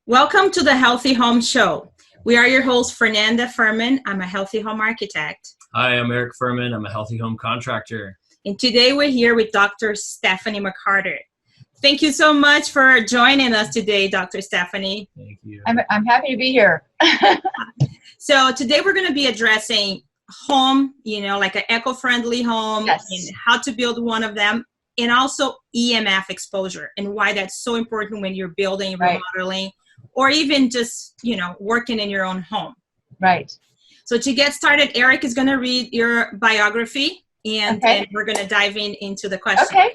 Welcome to the Healthy Home Show. We are your hosts, Fernanda Furman. I'm a healthy home architect. Hi, I'm Eric Furman. I'm a healthy home contractor. And today we're here with Dr. Stephanie McCarter. Thank you so much for joining us today, Dr. Stephanie. Thank you. I'm happy to be here. So today we're going to be addressing home, like an eco-friendly home, Yes. and how to build one of them, and also EMF exposure and why that's so important when you're building, Right. remodeling, or even just, working in your own home. Right. So to get started, Eric is going to read your biography, and Okay. then we're going to dive into the question. Okay.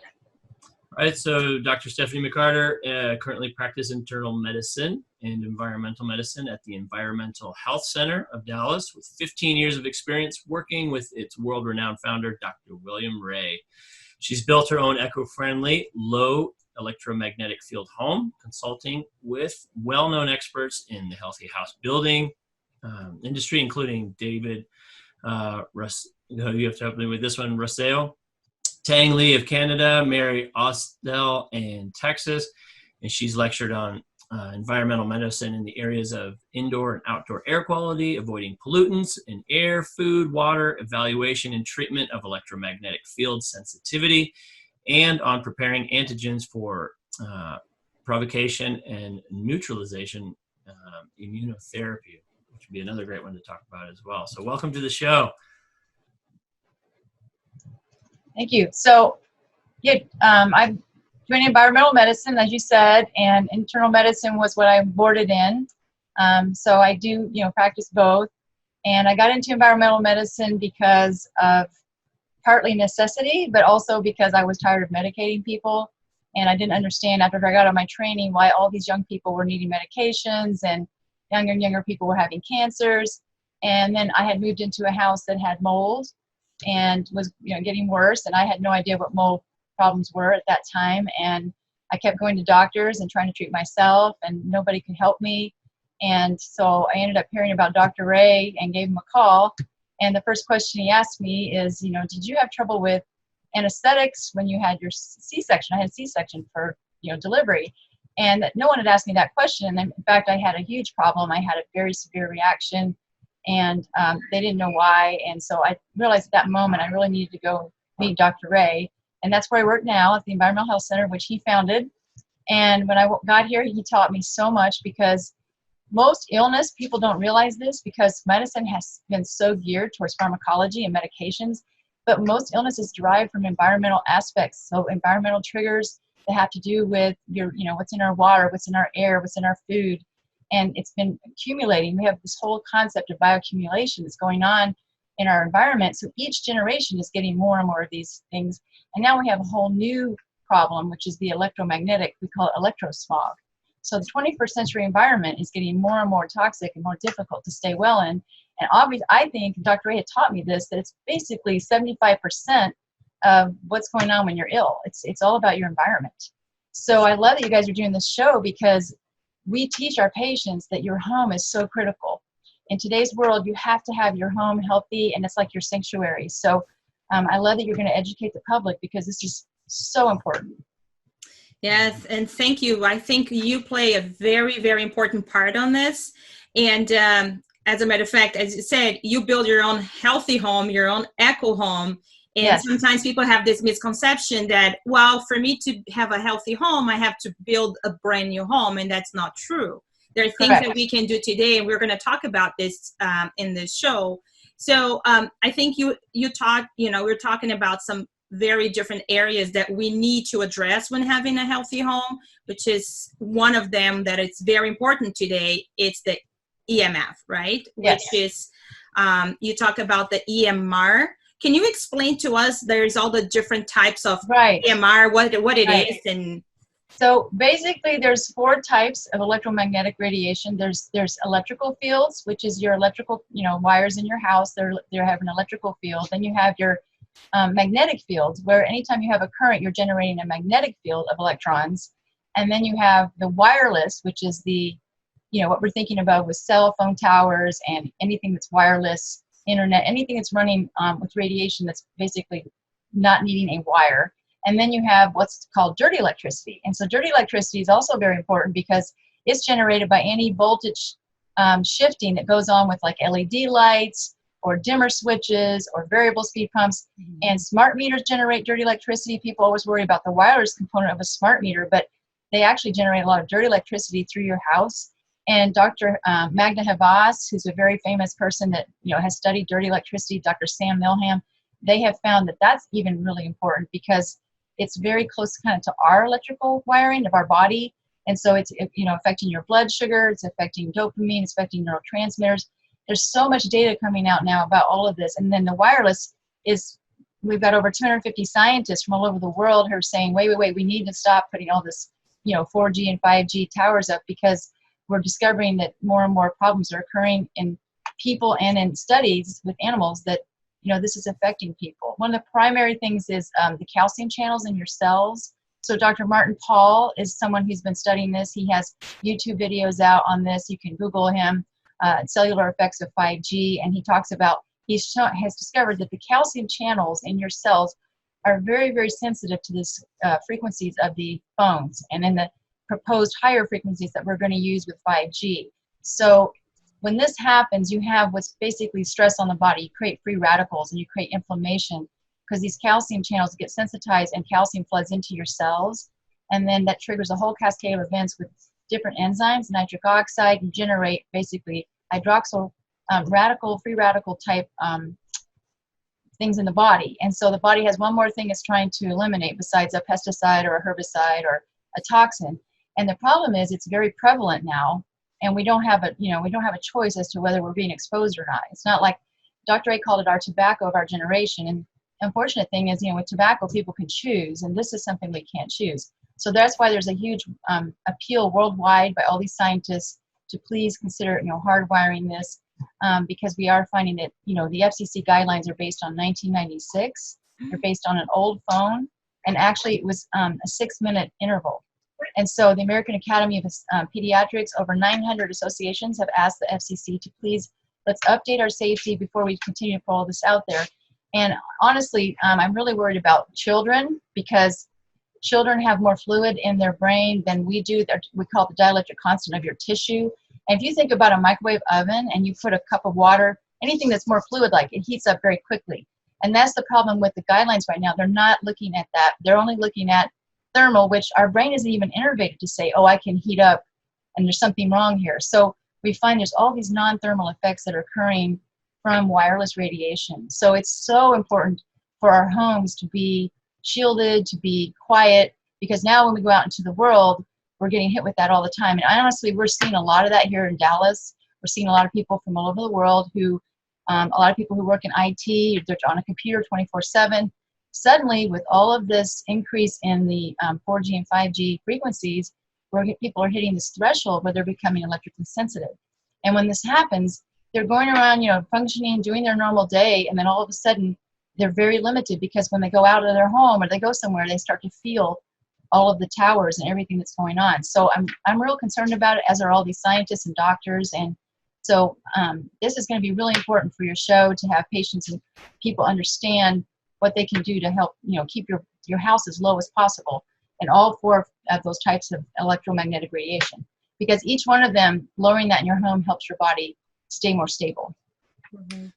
All right, so Dr. Stephanie McCarter currently practices internal medicine and environmental medicine at the Environmental Health Center of Dallas with 15 years of experience working with its world-renowned founder, Dr. William Ray. She's built her own eco-friendly, low electromagnetic field home, consulting with well-known experts in the healthy house building industry, including David you have to help me with this one, Rosseo, Tang Lee of Canada, Mary Austell in Texas, and she's lectured on environmental medicine in the areas of indoor and outdoor air quality, avoiding pollutants in air, food, water, evaluation and treatment of electromagnetic field sensitivity, and on preparing antigens for provocation and neutralization immunotherapy, which would be another great one to talk about as well. So welcome to the show. Thank you. So, I'm doing environmental medicine, as you said, and internal medicine was what I boarded in. So I do, practice both. And I got into environmental medicine because of partly necessity, but also because I was tired of medicating people. And I didn't understand after I got out of my training why all these young people were needing medications and younger people were having cancers. And then I had moved into a house that had mold and was getting worse, and I had no idea what mold problems were at that time, and I kept going to doctors and trying to treat myself, and nobody could help me. And so I ended up hearing about Dr. Ray and gave him a call, and the first question he asked me is, did you have trouble with anesthetics when you had your C-section? I had a C-section for delivery, and no one had asked me that question. And in fact, I had a huge problem. I had a very severe reaction, and they didn't know why. And so I realized at that moment I really needed to go meet Dr. Ray. And that's where I work now at the Environmental Health Center, which he founded. And when I got here, he taught me so much, because most illness, people don't realize this because medicine has been so geared towards pharmacology and medications, but most illnesses derive from environmental aspects. So environmental triggers that have to do with what's in our water, what's in our air, what's in our food. And it's been accumulating. We have this whole concept of bioaccumulation that's going on in our environment. So each generation is getting more and more of these things. And now we have a whole new problem, which is the electromagnetic, we call it electrosmog. So the 21st century environment is getting more and more toxic and more difficult to stay well in. And obviously, I think Dr. Ray had taught me this, that it's basically 75% of what's going on when you're ill. It's all about your environment. So I love that you guys are doing this show, because we teach our patients that your home is so critical. In today's world, you have to have your home healthy, and it's like your sanctuary. So I love that you're going to educate the public, because this is so important. Yes, and thank you. I think you play a very, very important part on this. And as a matter of fact, as you said, you build your own healthy home, your own eco home. And Yes. Sometimes people have this misconception that, well, for me to have a healthy home, I have to build a brand new home. And that's not true. There are things Correct. that we can do today, and we're going to talk about this in this show. So I think you taught, we're talking about some very different areas that we need to address when having a healthy home, which is one of them that it's very important today. It's the EMF, right? Yes. Which is, you talk about the EMR. Can you explain to us, there's all the different types of Right. EMR, what it Right. is? And So basically, there's 4 types of electromagnetic radiation. There's electrical fields, which is your electrical, wires in your house. They have an electrical field. Then you have your magnetic fields, where anytime you have a current, you're generating a magnetic field of electrons. And then you have the wireless, which is the, what we're thinking about with cell phone towers and anything that's wireless, internet, anything that's running with radiation that's basically not needing a wire. And then you have what's called dirty electricity. And so dirty electricity is also very important, because it's generated by any voltage shifting that goes on with like LED lights or dimmer switches or variable speed pumps. And smart meters generate dirty electricity. People always worry about the wireless component of a smart meter, but they actually generate a lot of dirty electricity through your house. And Dr. Magda Havas, who's a very famous person that has studied dirty electricity, Dr. Sam Milham, they have found that that's even really important because it's very close kind of to our electrical wiring of our body. And so it's affecting your blood sugar, it's affecting dopamine, it's affecting neurotransmitters. There's so much data coming out now about all of this. And then the wireless is, we've got over 250 scientists from all over the world who are saying, wait, we need to stop putting all this 4G and 5G towers up, because we're discovering that more and more problems are occurring in people and in studies with animals that, this is affecting people. One of the primary things is the calcium channels in your cells. So Dr. Martin Paul is someone who's been studying this. He has YouTube videos out on this. You can Google him, cellular effects of 5G, and he talks about, has discovered that the calcium channels in your cells are very, very sensitive to this frequencies of the phones and in the proposed higher frequencies that we're going to use with 5G. So when this happens, you have what's basically stress on the body. You create free radicals and you create inflammation because these calcium channels get sensitized and calcium floods into your cells. And then that triggers a whole cascade of events with different enzymes, nitric oxide, and generate basically hydroxyl free radical type things in the body. And so the body has one more thing it's trying to eliminate besides a pesticide or a herbicide or a toxin. And the problem is it's very prevalent now, and we don't have a choice as to whether we're being exposed or not. It's not like Dr. A called it our tobacco of our generation. And the unfortunate thing is, with tobacco, people can choose, and this is something we can't choose. So that's why there's a huge appeal worldwide by all these scientists to please consider, hardwiring this, because we are finding that, the FCC guidelines are based on 1996. They're based on an old phone, and actually it was a 6-minute interval. And so the American Academy of Pediatrics, over 900 associations have asked the FCC to please, let's update our safety before we continue to put all this out there. And honestly, I'm really worried about children, because children have more fluid in their brain than we do. We call it the dielectric constant of your tissue. And if you think about a microwave oven and you put a cup of water, anything that's more fluid-like, it heats up very quickly. And that's the problem with the guidelines right now. They're not looking at that. They're only looking at thermal, which our brain isn't even innervated to say, oh, I can heat up and there's something wrong here. So we find there's all these non-thermal effects that are occurring from wireless radiation. So it's so important for our homes to be shielded, to be quiet, because now when we go out into the world, we're getting hit with that all the time. And honestly, we're seeing a lot of that here in Dallas. We're seeing a lot of people from all over the world who, a lot of people who work in IT, they're on a computer 24/7. Suddenly, with all of this increase in the 4G and 5G frequencies, where people are hitting this threshold where they're becoming electrically sensitive. And when this happens, they're going around, functioning, doing their normal day, and then all of a sudden, they're very limited, because when they go out of their home or they go somewhere, they start to feel all of the towers and everything that's going on. So I'm real concerned about it, as are all these scientists and doctors. And so this is going to be really important for your show, to have patients and people understand what they can do to help, keep your house as low as possible, and all 4 of those types of electromagnetic radiation, because each one of them, lowering that in your home, helps your body stay more stable.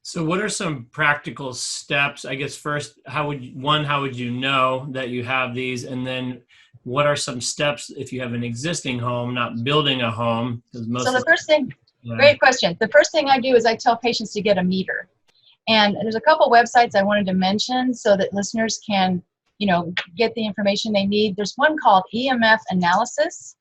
So what are some practical steps? I guess first, how would you know that you have these? And then what are some steps if you have an existing home, not building a home? So the first thing, great question. The first thing I do is I tell patients to get a meter. And there's a couple websites I wanted to mention so that listeners can, get the information they need. There's one called EMF Analysis,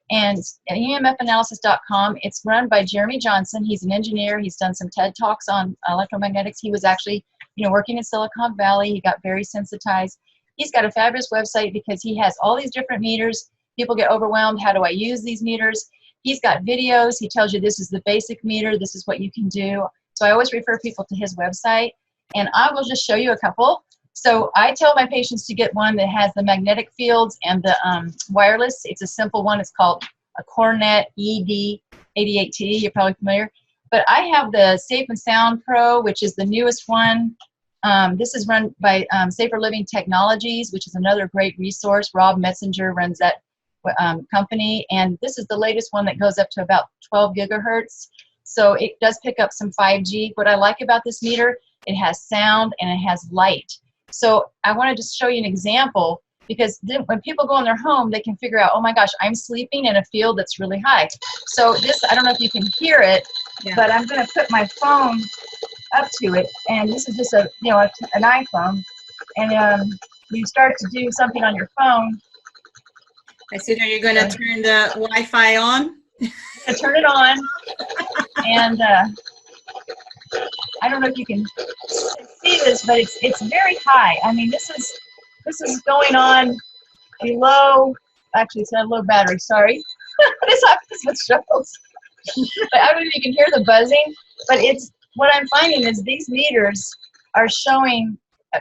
and emfanalysis.com. It's run by Jeremy Johnson. He's an engineer. He's done some TED Talks on electromagnetics. He was actually, working in Silicon Valley. He got very sensitized. He's got a fabulous website because he has all these different meters. People get overwhelmed. How do I use these meters? He's got videos. He tells you this is the basic meter. This is what you can do. So I always refer people to his website, and I will just show you a couple. So I tell my patients to get one that has the magnetic fields and the wireless. It's a simple one. It's called a Cornet ED88T. You're probably familiar. But I have the Safe and Sound Pro, which is the newest one. This is run by Safer Living Technologies, which is another great resource. Rob Metzinger runs that company, and this is the latest one that goes up to about 12 gigahertz. So it does pick up some 5G. What I like about this meter, it has sound and it has light. So I want to just show you an example, because then when people go in their home, they can figure out, oh my gosh, I'm sleeping in a field that's really high. So this, I don't know if you can hear it, but I'm going to put my phone up to it, and this is just a, an iPhone, and you start to do something on your phone. I see that you're going to turn the Wi-Fi on. Turn it on, and I don't know if you can see this, but it's very high. I mean, this is going on below. Actually, it's not a low battery. Sorry, this happens with struggles. But I don't know if you can hear the buzzing. But it's what I'm finding is these meters are showing.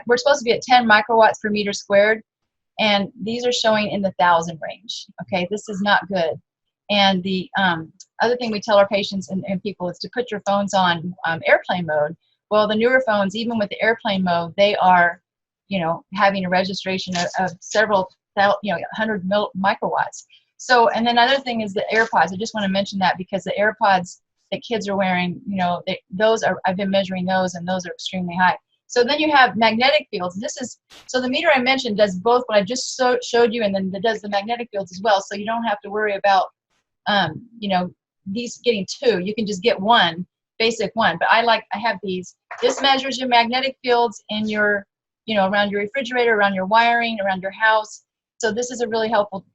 We're supposed to be at 10 microwatts per meter squared, and these are showing in the 1,000 range. Okay, this is not good. And the other thing we tell our patients and people is to put your phones on airplane mode. Well, the newer phones, even with the airplane mode, they are, having a registration of several, 100 microwatts. So, and then another thing is the AirPods. I just want to mention that because the AirPods that kids are wearing, those are, I've been measuring those, and those are extremely high. So then you have magnetic fields. So the meter I mentioned does both what I just showed you, and then it does the magnetic fields as well. So you don't have to worry about these getting two. You can just get one, basic one. But I have these. This measures your magnetic fields in your, around your refrigerator, around your wiring, around your house. So this is a really helpful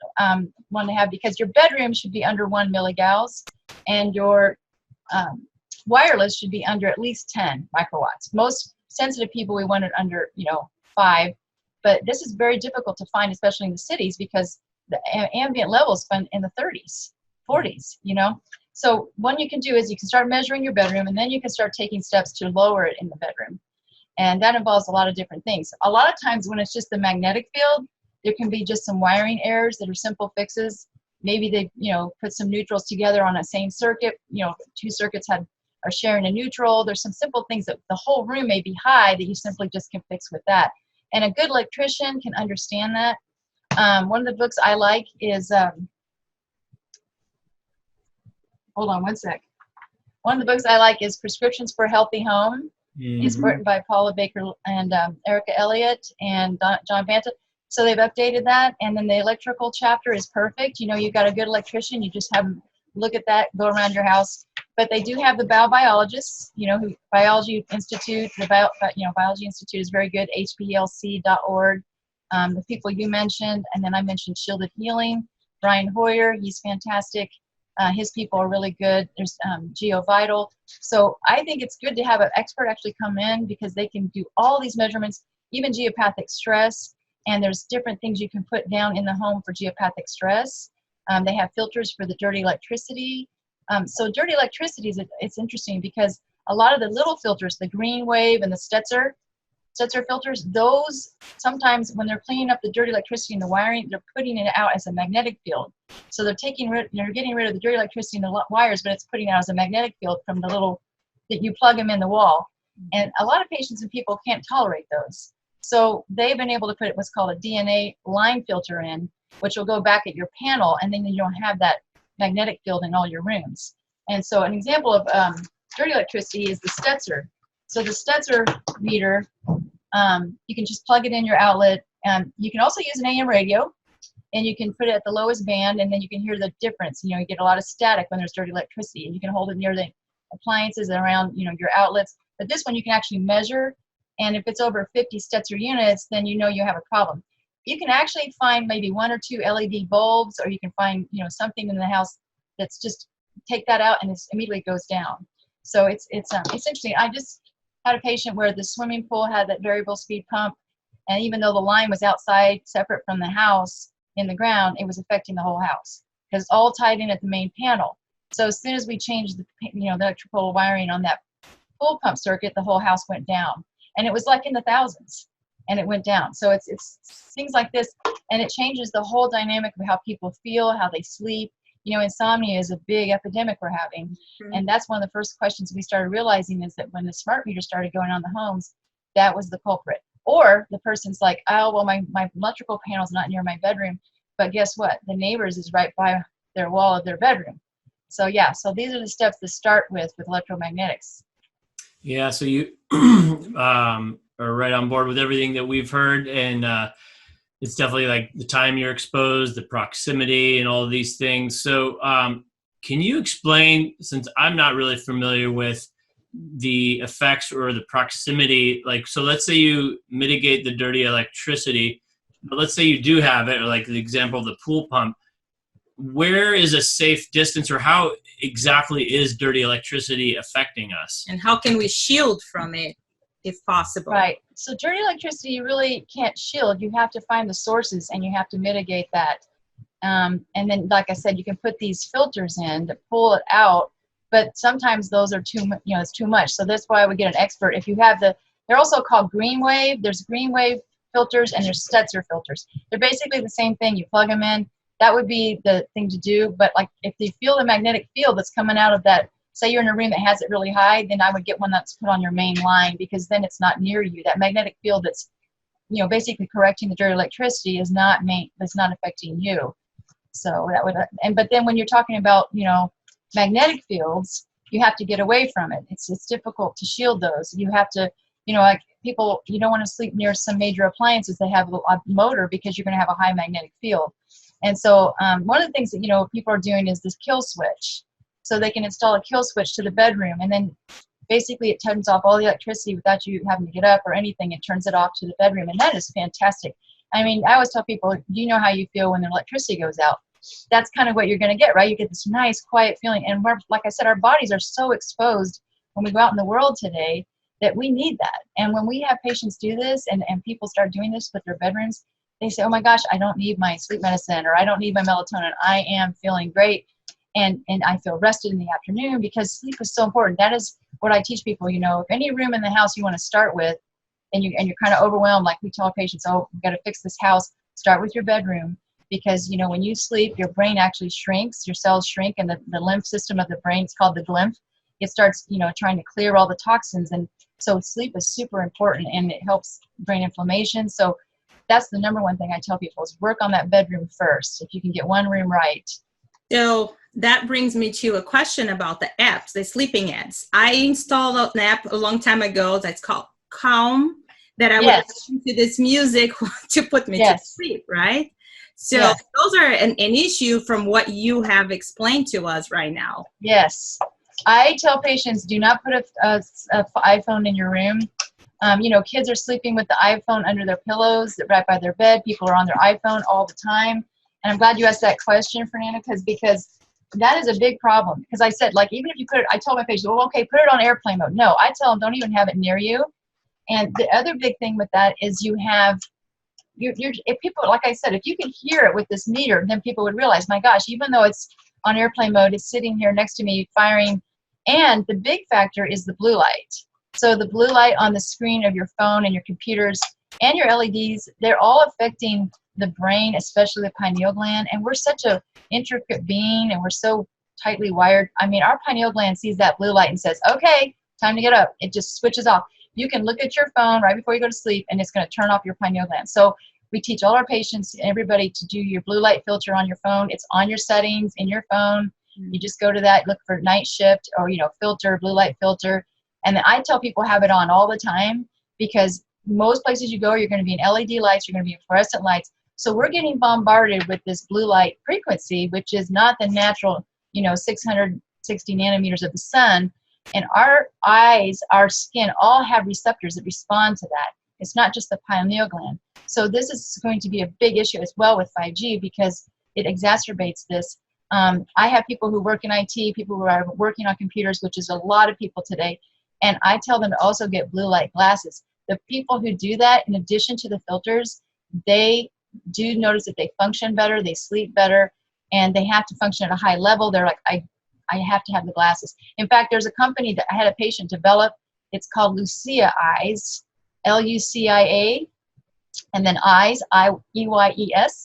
one to have, because your bedroom should be under 1 milligauss, and your wireless should be under at least 10 microwatts. Most sensitive people, we want it under, 5. But this is very difficult to find, especially in the cities, because the ambient levels in the 30s. 40s, So what you can do is you can start measuring your bedroom, and then you can start taking steps to lower it in the bedroom. And that involves a lot of different things. A lot of times when it's just the magnetic field, there can be just some wiring errors that are simple fixes. Maybe they, put some neutrals together on a same circuit. 2 circuits are sharing a neutral. There's some simple things that the whole room may be high that you simply just can fix with that. And a good electrician can understand that. One of the books I like is, hold on one sec. One of the books I like is Prescriptions for a Healthy Home. Mm-hmm. It's written by Paula Baker and Erica Elliott and John Banta. So they've updated that. And then the electrical chapter is perfect. You've got a good electrician. You just have them look at that, go around your house. But they do have the biobiologists, Biology Institute. The Biology Institute is very good, hplc.org. The people you mentioned, and then I mentioned Shielded Healing. Brian Hoyer, he's fantastic. His people are really good. There's GeoVital. So I think it's good to have an expert actually come in, because they can do all these measurements, even geopathic stress. And there's different things you can put down in the home for geopathic stress. They have filters for the dirty electricity. So dirty electricity, it's interesting, because a lot of the little filters, the Green Wave and the Stetzer filters, those sometimes when they're cleaning up the dirty electricity in the wiring, they're putting it out as a magnetic field. So they're getting rid of the dirty electricity in the wires, but it's putting it out as a magnetic field from the little, that you plug them in the wall. And a lot of patients and people can't tolerate those. So they've been able to put what's called a DNA line filter in, which will go back at your panel, and then you don't have that magnetic field in all your rooms. And so an example of dirty electricity is the Stetzer. So the Stetzer meter, you can just plug it in your outlet. You can also use an AM radio, and you can put it at the lowest band, and then you can hear the difference. You get a lot of static when there's dirty electricity, and you can hold it near the appliances and around, your outlets. But this one you can actually measure, and if it's over 50 Stetzer units, then you have a problem. You can actually find maybe 1 or 2 LED bulbs, or you can find, something in the house that's just take that out and it immediately goes down. So it's interesting. I just had a patient where the swimming pool had that variable speed pump, and even though the line was outside, separate from the house in the ground, it was affecting the whole house because it's all tied in at the main panel. So as soon as we changed the electrical wiring on that pool pump circuit, the whole house went down, and it was like in the thousands, and it went down. So it's things like this, and it changes the whole dynamic of how people feel, how they sleep. Insomnia is a big epidemic we're having. Mm-hmm. And that's one of the first questions we started realizing, is that when the smart meter started going on the homes, that was the culprit. Or the person's like, oh, well, my electrical panel's not near my bedroom, but guess what? The neighbors is right by their wall of their bedroom. So yeah, so these are the steps to start with electromagnetics. Yeah, so you are right on board with everything that we've heard, and it's definitely like the time you're exposed, the proximity, and all of these things. So can you explain, since I'm not really familiar with the effects or the proximity, like, so let's say you mitigate the dirty electricity, but let's say you do have it, or like the example of the pool pump, where is a safe distance, or how exactly is dirty electricity affecting us? And how can we shield from it if possible? Right. So dirty electricity, you really can't shield. You have to find the sources and you have to mitigate that. And then, like I said, you can put these filters in to pull it out, but sometimes those are it's too much. So that's why I would get an expert. If you have they're also called green wave. There's green wave filters and there's Stetzer filters. They're basically the same thing. You plug them in. That would be the thing to do. But like if you feel the magnetic field that's coming out of that, say you're in a room that has it really high, then I would get one that's put on your main line, because then it's not near you. That magnetic field that's, basically correcting the dirty electricity is not affecting you. So that would, but then when you're talking about, magnetic fields, you have to get away from it. It's difficult to shield those. You have to, like people, you don't want to sleep near some major appliances that have a motor, because you're going to have a high magnetic field. And so one of the things that, people are doing is this kill switch. So they can install a kill switch to the bedroom, and then basically it turns off all the electricity without you having to get up or anything. It turns it off to the bedroom, and that is fantastic. I mean, I always tell people, do you know how you feel when the electricity goes out? That's kind of what you're going to get, right? You get this nice, quiet feeling. And like I said, our bodies are so exposed when we go out in the world today that we need that. And when we have patients do this, and people start doing this with their bedrooms, they say, oh my gosh, I don't need my sleep medicine, or I don't need my melatonin. I am feeling great. And I feel rested in the afternoon, because sleep is so important. That is what I teach people. If any room in the house you want to start with, and you're kind of overwhelmed, like we tell patients, oh, we've got to fix this house, start with your bedroom. Because, when you sleep, your brain actually shrinks, your cells shrink, and the lymph system of the brain, it's called the glymph, it starts, trying to clear all the toxins. And so sleep is super important, and it helps brain inflammation. So that's the number one thing I tell people, is work on that bedroom first, if you can get one room right. So that brings me to a question about the apps, the sleeping apps. I installed an app a long time ago that's called Calm, that I would listen to this music to put me to sleep, right? So those are an issue from what you have explained to us right now. Yes. I tell patients, do not put a iPhone in your room. Kids are sleeping with the iPhone under their pillows, right by their bed. People are on their iPhone all the time. And I'm glad you asked that question, Fernanda, because that is a big problem. Because I said, like, even if you I told my patients, well, okay, put it on airplane mode. No, I tell them, don't even have it near you. And the other big thing with that is you have, if people, like I said, if you can hear it with this meter, then people would realize, my gosh, even though it's on airplane mode, it's sitting here next to me firing. And the big factor is the blue light. So the blue light on the screen of your phone and your computers and your LEDs, they're all affecting the brain, especially the pineal gland. And we're such a intricate being, and we're so tightly wired. I mean, our pineal gland sees that blue light and says, okay, time to get up. It just switches off. You can look at your phone right before you go to sleep, and it's going to turn off your pineal gland. So we teach all our patients, everybody, to do your blue light filter on your phone. It's on your settings in your phone. You just go to that, look for night shift, or, filter, blue light filter. And then I tell people have it on all the time, because most places you go, you're going to be in LED lights, you're going to be in fluorescent lights. So we're getting bombarded with this blue light frequency, which is not the natural, 660 nanometers of the sun. And our eyes, our skin, all have receptors that respond to that. It's not just the pineal gland. So this is going to be a big issue as well with 5G, because it exacerbates this. I have people who work in IT, people who are working on computers, which is a lot of people today. And I tell them to also get blue light glasses. The people who do that, in addition to the filters, they do notice that they function better, they sleep better, and they have to function at a high level. They're like, I have to have the glasses. In fact, there's a company that I had a patient develop. It's called Lucia Eyes, Lucia, and then Eyes, IEYES.com.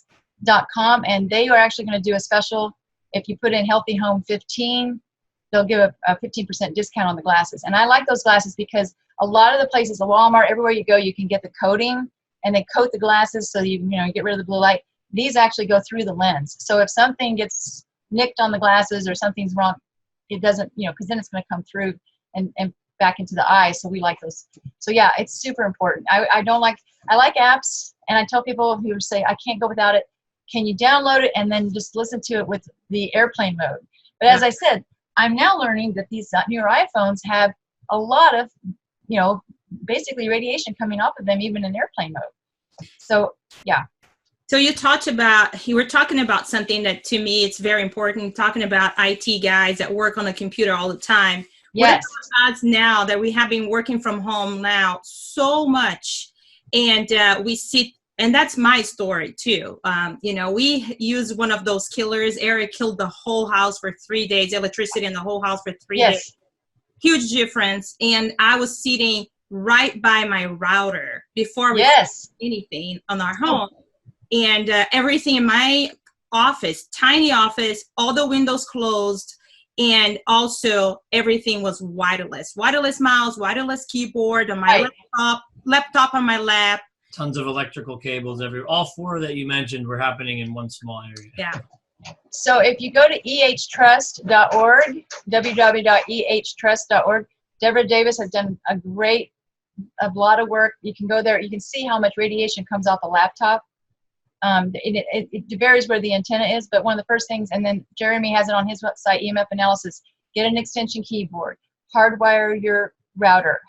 And they are actually going to do a special. If you put in Healthy Home 15, they'll give a 15% discount on the glasses. And I like those glasses because a lot of the places, the Walmart, everywhere you go, you can get the coating, and they coat the glasses so you get rid of the blue light. these actually go through the lens. So if something gets nicked on the glasses or something's wrong, it doesn't, because then it's going to come through and back into the eye. So we like those. So yeah, it's super important. I like apps, and I tell people who say, I can't go without it, can you download it and then just listen to it with the airplane mode? But as I said, I'm now learning that these newer iPhones have a lot of, basically radiation coming off of them, even in airplane mode. So yeah. So you were talking about something that to me it's very important, talking about IT guys that work on a computer all the time. Yes. What are the odds now that we have been working from home now so much, and we sit, and that's my story too. We use one of those killers. Eric killed the whole house for 3 days, electricity in the whole house for 3 days. Huge difference. And I was sitting right by my router before we did anything on our home. And everything in my office, tiny office, all the windows closed, and also everything was wireless mouse, wireless keyboard on my laptop on my lap. Tons of electrical cables all four that you mentioned were happening in one small area. Yeah. So if you go to ehtrust.org, www.ehtrust.org, Deborah Davis has done a lot of work. You can go there. You can see how much radiation comes off a laptop. It varies where the antenna is, but one of the first things, and then Jeremy has it on his website, EMF analysis, get an extension keyboard, hardwire your router,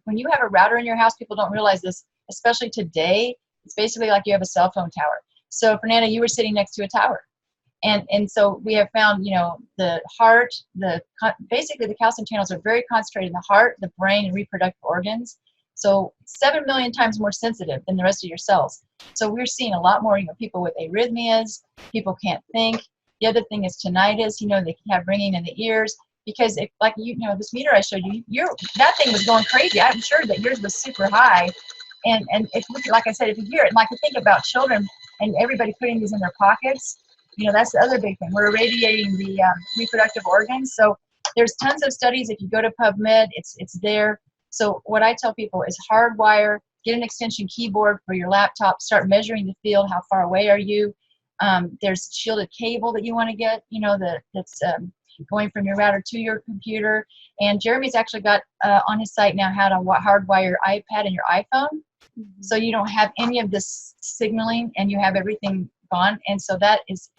when you have a router in your house, people don't realize this, especially today, it's basically like you have a cell phone tower. So Fernanda, you were sitting next to a tower. And so we have found, the heart, basically the calcium channels are very concentrated in the heart, the brain, and reproductive organs. So 7 million times more sensitive than the rest of your cells. So we're seeing a lot more, people with arrhythmias, people can't think. The other thing is tinnitus, they have ringing in the ears, because this meter I showed you, that thing was going crazy. I'm sure that yours was super high. And if, like I said, if you hear it, and like I think about children and everybody putting these in their pockets, that's the other big thing. We're irradiating the reproductive organs. So there's tons of studies. If you go to PubMed, it's there. So what I tell people is hardwire, get an extension keyboard for your laptop, start measuring the field, how far away are you. There's shielded cable that you want to get, that's going from your router to your computer. And Jeremy's actually got on his site now how to hardwire your iPad and your iPhone. So you don't have any of this signaling and you have everything gone. And so that is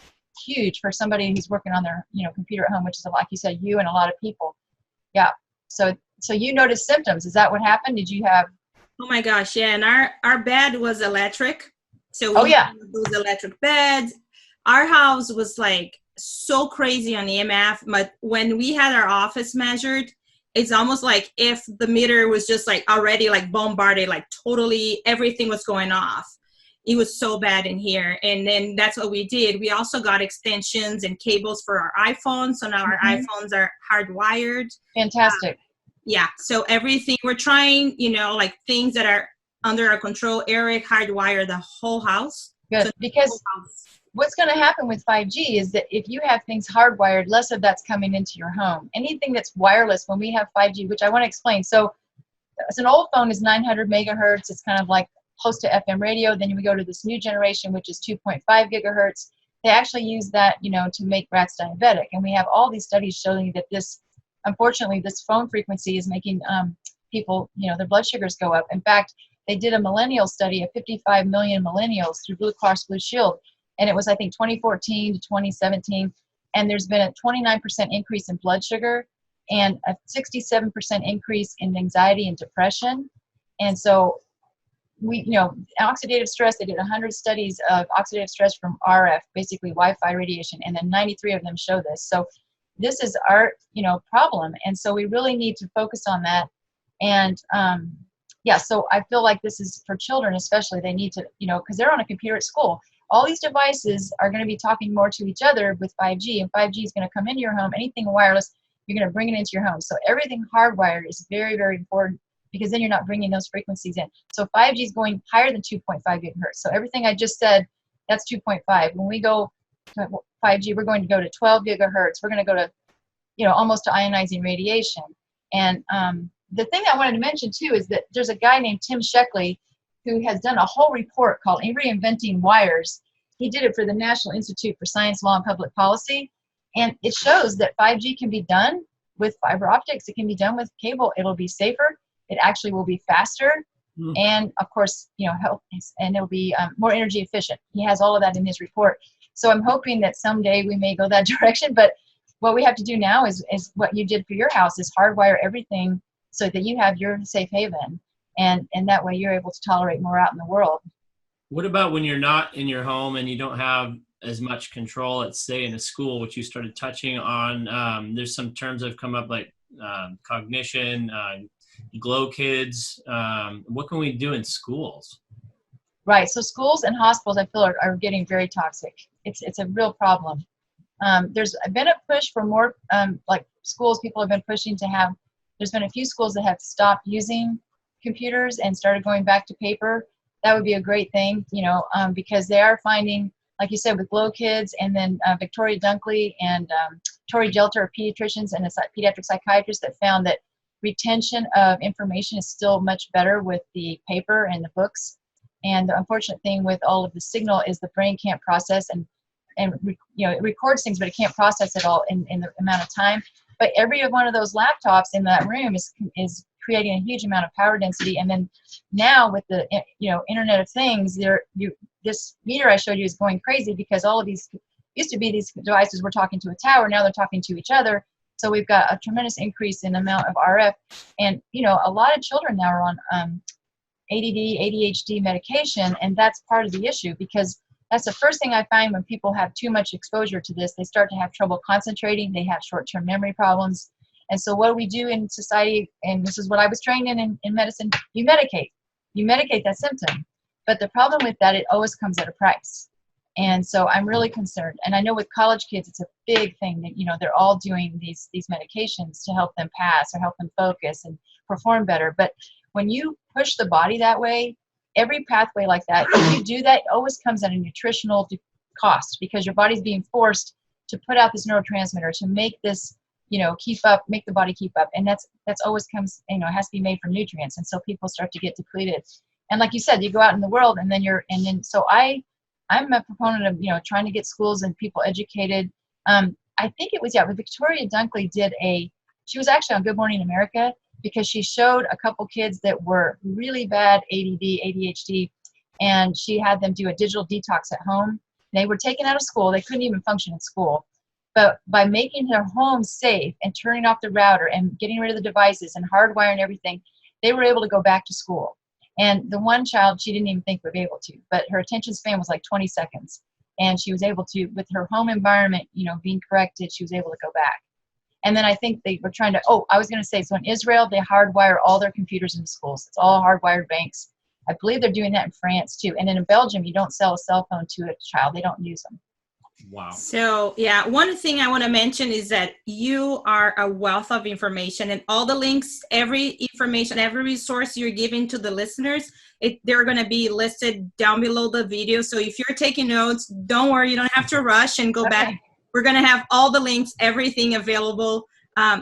huge for somebody who's working on their computer at home, which is, like you said, you and a lot of people. Yeah. So you noticed symptoms. Is that what happened? Did you have? Oh my gosh, yeah. And our bed was electric. So we had those electric beds. Our house was like so crazy on EMF, but when we had our office measured, it's almost like if the meter was just like already like bombarded, like totally everything was going off. It was so bad in here. And then that's what we did. We also got extensions and cables for our iPhones. So now our iPhones are hardwired. Fantastic. Yeah. So everything we're trying, like things that are under our control, Eric hardwire the whole house. Good. So because what's going to happen with 5G is that if you have things hardwired, less of that's coming into your home. Anything that's wireless, when we have 5G, which I want to explain. So an old phone is 900 megahertz. It's kind of like close to FM radio. Then we go to this new generation, which is 2.5 gigahertz. They actually use that, to make rats diabetic. And we have all these studies showing that unfortunately, this phone frequency is making people, their blood sugars go up. In fact, they did a millennial study of 55 million millennials through Blue Cross Blue Shield. And it was, I think, 2014 to 2017. And there's been a 29% increase in blood sugar and a 67% increase in anxiety and depression. And so oxidative stress, they did 100 studies of oxidative stress from RF, basically Wi-Fi radiation, and then 93 of them show this. So this is our, problem. And so we really need to focus on that. And so I feel like this is for children, especially, they need to, because they're on a computer at school. All these devices are going to be talking more to each other with 5G, and 5G is going to come into your home. Anything wireless, you're going to bring it into your home. So everything hardwired is very, very important, because then you're not bringing those frequencies in. So 5G is going higher than 2.5 gigahertz. So everything I just said, that's 2.5. When we go to 5G, we're going to go to 12 gigahertz. We're going to go to, almost to ionizing radiation. And the thing I wanted to mention too is that there's a guy named Tim Sheckley who has done a whole report called Reinventing Wires. he did it for the National Institute for Science, Law, and Public Policy. And it shows that 5G can be done with fiber optics. It can be done with cable. It'll be safer. It actually will be faster. And of course, help, and it'll be more energy efficient. He has all of that in his report. So I'm hoping that someday we may go that direction. But what we have to do now is what you did for your house, is hardwire everything so that you have your safe haven. And that way you're able to tolerate more out in the world. What about when you're not in your home and you don't have as much control, let's say in a school, which you started touching on? There's some terms that have come up like cognition, glow kids. What can we do in schools? Right. So schools and hospitals, I feel, are getting very toxic. It's a real problem. There's been a push for more, like schools, people have been pushing to have, there's been a few schools that have stopped using computers and started going back to paper. That would be a great thing, because they are finding, like you said, with Glow Kids, and then Victoria Dunkley and Tori Gelter are pediatricians and a pediatric psychiatrist that found that retention of information is still much better with the paper and the books. And the unfortunate thing with all of the signal is the brain can't process and it records things, but it can't process it all in the amount of time. But every one of those laptops in that room is creating a huge amount of power density. And then now with the Internet of Things, this meter I showed you is going crazy, because all of these used to be these devices were talking to a tower. Now they're talking to each other. So we've got a tremendous increase in the amount of RF. And a lot of children now are on ADD, ADHD medication, and that's part of the issue, because that's the first thing I find when people have too much exposure to this. They start to have trouble concentrating. They have short-term memory problems. And so what do we do in society, and this is what I was trained in medicine, you medicate. You medicate that symptom. But the problem with that, it always comes at a price. And so I'm really concerned. And I know with college kids, it's a big thing that, they're all doing these medications to help them pass or help them focus and perform better. But when you push the body that way, every pathway like that, if you do that, it always comes at a nutritional cost, because your body's being forced to put out this neurotransmitter to make this, keep up, make the body keep up. And that's always comes, it has to be made from nutrients. And so people start to get depleted. And like you said, you go out in the world so I'm a proponent of, trying to get schools and people educated. I think it was, but Victoria Dunkley she was actually on Good Morning America, because she showed a couple kids that were really bad ADD, ADHD, and she had them do a digital detox at home. They were taken out of school. They couldn't even function in school. But by making their home safe and turning off the router and getting rid of the devices and hardwiring everything, they were able to go back to school. And the one child, she didn't even think would be able to, but her attention span was like 20 seconds. And she was able to, with her home environment, being corrected, she was able to go back. And then I think they were trying to, I was going to say, so in Israel, they hardwire all their computers in the schools. It's all hardwired banks. I believe they're doing that in France too. And then in Belgium, you don't sell a cell phone to a child. They don't use them. Wow. So yeah, one thing I want to mention is that you are a wealth of information, and all the links, every information, every resource you're giving to the listeners, they're going to be listed down below the video. So if you're taking notes, don't worry, you don't have to rush and go back. We're going to have all the links, everything available,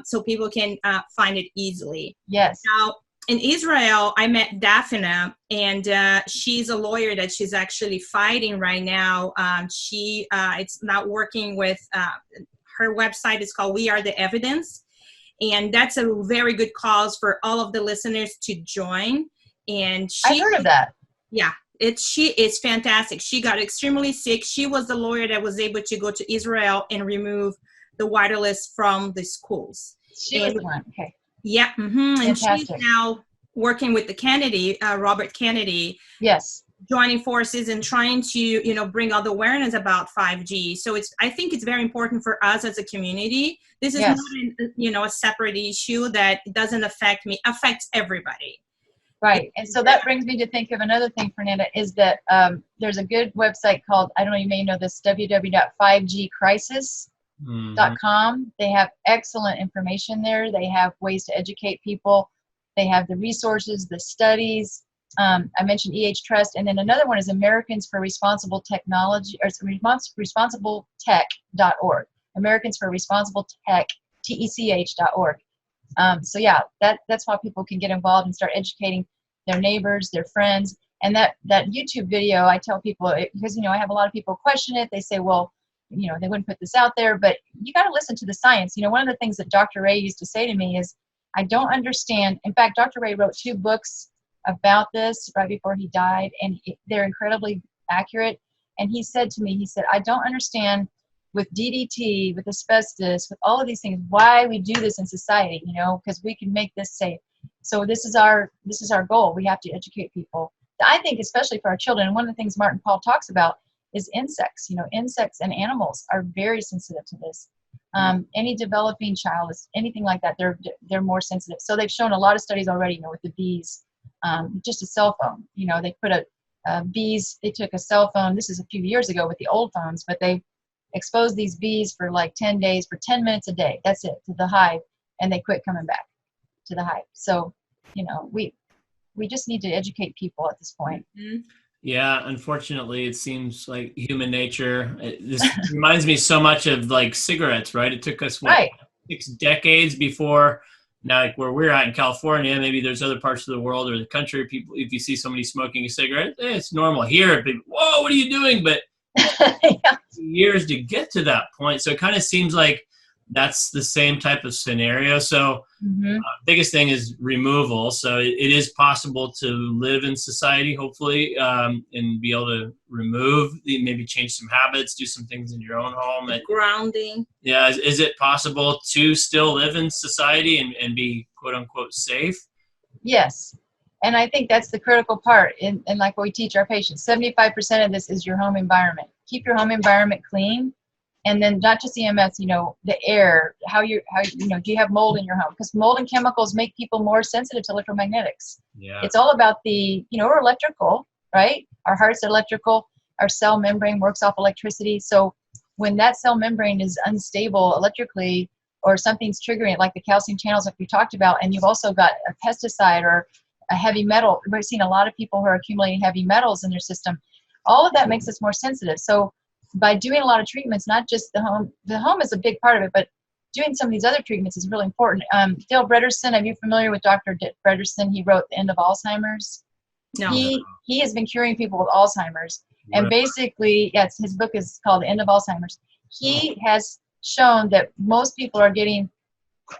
so people can find it easily. Yes. Now, in Israel, I met Daphne, and she's a lawyer that she's actually fighting right now. It's not working with, her website is called We Are the Evidence. And that's a very good cause for all of the listeners to join. And I heard of that. Yeah. She is fantastic. She got extremely sick. She was the lawyer that was able to go to Israel and remove the wireless from the schools. She was the one. Okay. Yeah. Mm-hmm. And she's now working with the Kennedy, Robert Kennedy. Yes. Joining forces and trying to, bring all the awareness about 5G. So I think it's very important for us as a community. This is not, a separate issue that doesn't affect me, affects everybody. Right. And so that brings me to think of another thing, Fernanda, is that there's a good website called, I don't know, you may know this, www.5gcrisis.com. They have excellent information there. They have ways to educate people. They have the resources, the studies. I mentioned THHS, and then another one is Americans for Responsible Technology, or responsibletech.org. Americans for Responsible Tech, TECH.org. So yeah, that's how people can get involved and start educating their neighbors, their friends, And that YouTube video, I tell people, because, I have a lot of people question it. They say, well, they wouldn't put this out there, but you got to listen to the science. One of the things that Dr. Ray used to say to me is, I don't understand. In fact, Dr. Ray wrote 2 books about this right before he died, and they're incredibly accurate. And he said to me, I don't understand with DDT, with asbestos, with all of these things, why we do this in society, because we can make this safe. So this is our goal. We have to educate people. I think especially for our children, and one of the things Martin Paul talks about is insects. Insects and animals are very sensitive to this. Any developing child is anything like that, they're more sensitive. So they've shown a lot of studies already, with the bees, just a cell phone. They put bees, they took a cell phone, this is a few years ago with the old phones, but they exposed these bees for like 10 days, for 10 minutes a day, that's it, to the hive, and they quit coming back to the hive. So, we just need to educate people at this point. Mm-hmm. Yeah, unfortunately, it seems like human nature. This reminds me so much of like cigarettes, right? It took us 6 decades before now, like where we're at in California. Maybe there's other parts of the world or the country. People, if you see somebody smoking a cigarette, it's normal. Here, people, whoa, what are you doing? But Yeah. years to get to that point, so it kind of seems like that's the same type of scenario. So biggest thing is removal. So it is possible to live in society, hopefully, and be able to remove, maybe change some habits, do some things in your own home. Grounding. Yeah. Is it possible to still live in society and be quote unquote safe? Yes. And I think that's the critical part. And like what we teach our patients, 75% of this is your home environment. Keep your home environment clean. And then not just EMS, the air, do you have mold in your home? Because mold and chemicals make people more sensitive to electromagnetics. Yeah. It's all about we're electrical, right? Our heart's electrical. Our cell membrane works off electricity. So when that cell membrane is unstable electrically, or something's triggering it, like the calcium channels like we talked about, and you've also got a pesticide or a heavy metal. We've seen a lot of people who are accumulating heavy metals in their system. All of that makes us more sensitive. So by doing a lot of treatments, not just the home is a big part of it, but doing some of these other treatments is really important. Dale Brederson, are you familiar with Dr. Brederson? He wrote The End of Alzheimer's. No. He has been curing people with Alzheimer's. And basically, yes, his book is called The End of Alzheimer's. He has shown that most people are getting,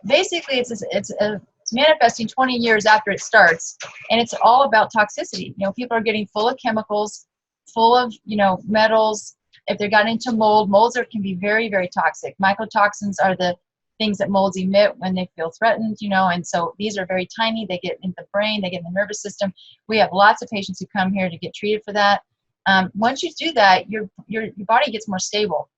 basically it's manifesting 20 years after it starts, and it's all about toxicity. People are getting full of chemicals, full of, metals. If they got into molds can be very, very toxic. Mycotoxins are the things that molds emit when they feel threatened, and so these are very tiny. They get in the brain, they get in the nervous system. We have lots of patients who come here to get treated for that. Once you do that, your body gets more stable.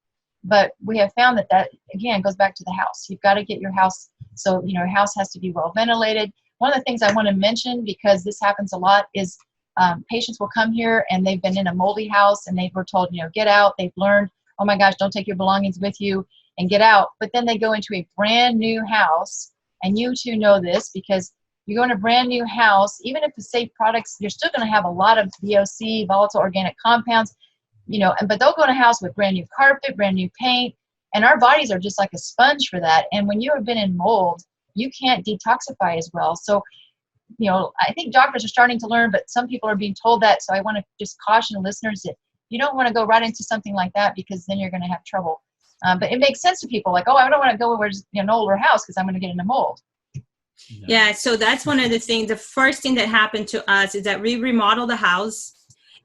But we have found that again goes back to the house. You've got to get your house, so your house has to be well ventilated. One of the things I want to mention, because this happens a lot, is patients will come here and they've been in a moldy house and they were told, get out. They've learned, oh my gosh, don't take your belongings with you and get out. But then they go into a brand new house, and you two know this because you go in a brand new house, even if it's safe products, you're still going to have a lot of VOC, volatile organic compounds, but they'll go in a house with brand new carpet, brand new paint, and our bodies are just like a sponge for that. And when you have been in mold, you can't detoxify as well. So I think doctors are starting to learn, but some people are being told that. So I want to just caution listeners that you don't want to go right into something like that, because then you're going to have trouble. But it makes sense to people like, oh, I don't want to go where it's an older house because I'm going to get into mold. Yeah, so that's one of the things. The first thing that happened to us is that we remodeled the house,